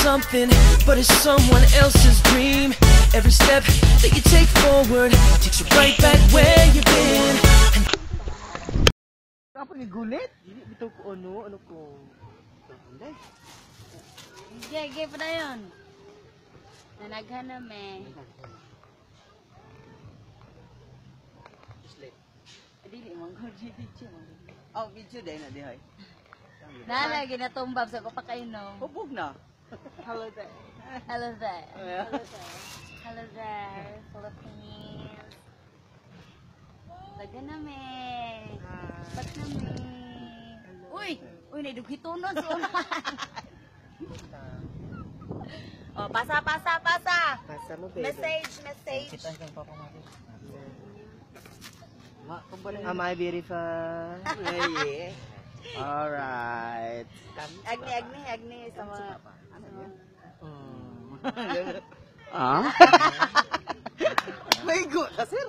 something, but it's someone else's dream. Every step that you take forward takes you right back where you've been. Apa ni gulit? Ini betul ko ano ko. Anday. Gege pa na yun. Nanaghan na me. Dili mo ko video. Oh, video day na dihay. Nala ginatumbab sa kapakainom. Hubog na. Hello there. Hello there. Hello there. Hello there, Philippines. Dagan na me. Ba't na me? Uy! Uy, naidugito na so. Oh, pasa. Pasa mo, baby. Message. Kita kang papa mo. Am I beautiful? Yeah. Alright. Agni sa mga Ah? May go, sir.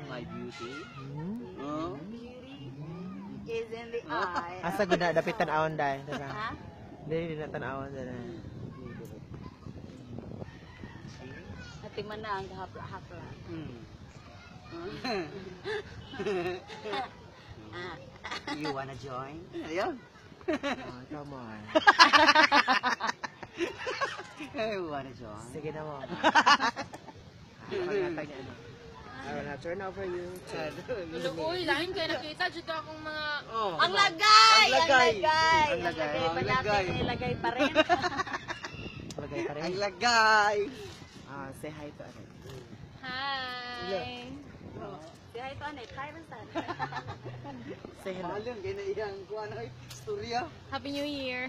My beauty. beauty is in the eye. Asa gud na dapat tan-awon dai, Ha? Dili na tan-awon dai. Ati man na ang hapla-hapla. You wanna join? Ayun. Oh, come on. You wanna join? Sige na mo. I will not turn over you. Uy, lain kayo nakita dito akong mga... Ang lagay! Ang lagay. Ang lagay. Ilagay pa rin. Lagay pa rin. Ang lagay. Say hi to Anet. Hi! Say hi to Anet. Hi, Ransan. Say hello. Mahalong, kaya na iyang kuha na istorya. Happy New Year!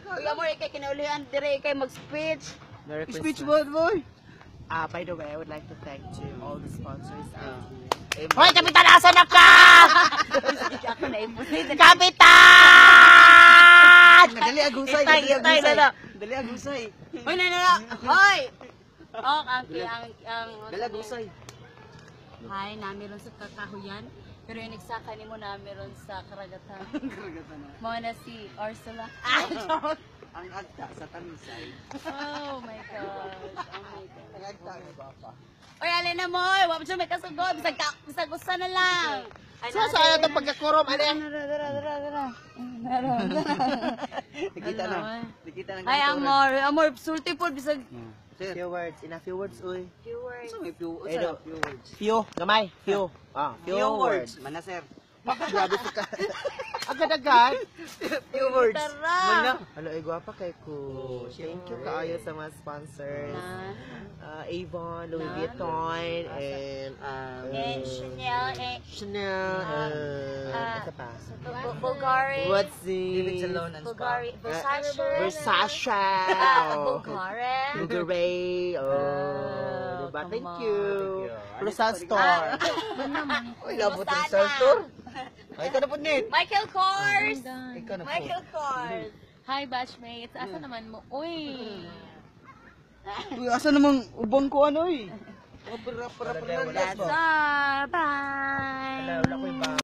Uy, amor, ikay kinaulihan dire kay mag-speech. Merry Christmas. Speech boy. By the way, I would like to thank all the sponsors. Hoy, Kapitan, asa na ka? Ako na imposible. Kapitan! Dali agusay. Dali agusay. Hoy, na. Hoy! Oh, ang Dali agusay. Hi, namiron sa kakahuyan. Pero yung nagsaka ni mo namiron sa karagatan. Mga na si Ursula. Ang agta sa Tamisay. Oh my gosh. Ang agta ng bapa. Oy, alin na mo. Wap siya may kasugod. Bisag gusto na lang. Saan ito pagkakurom? Ano yan? Nakita na. Ay, amor. Sulti po. Bisag. Few words. Ina few words, uy. Few words. Few words. Few. Gamay. Few. Few words. Mana, sir. Grabe ka. Agad-agad. Few words. Tara. Hello, guwapa kay ko. Thank you kaayo sa mga sponsors. Avon, Louis Vuitton, and Chanel, isa pa. Bulgari. What's Bulgari. Versace. Bulgari. Diba? Thank you. Rizal Store. Uy, labot ng Rizal Store. Ay, ikaw na po, Nate. Michael Kors. Ikaw na po. Michael Kors. Hi, batchmates! Asa naman mo? Uy! Uy, asa namang ubang ko ano eh. That's all.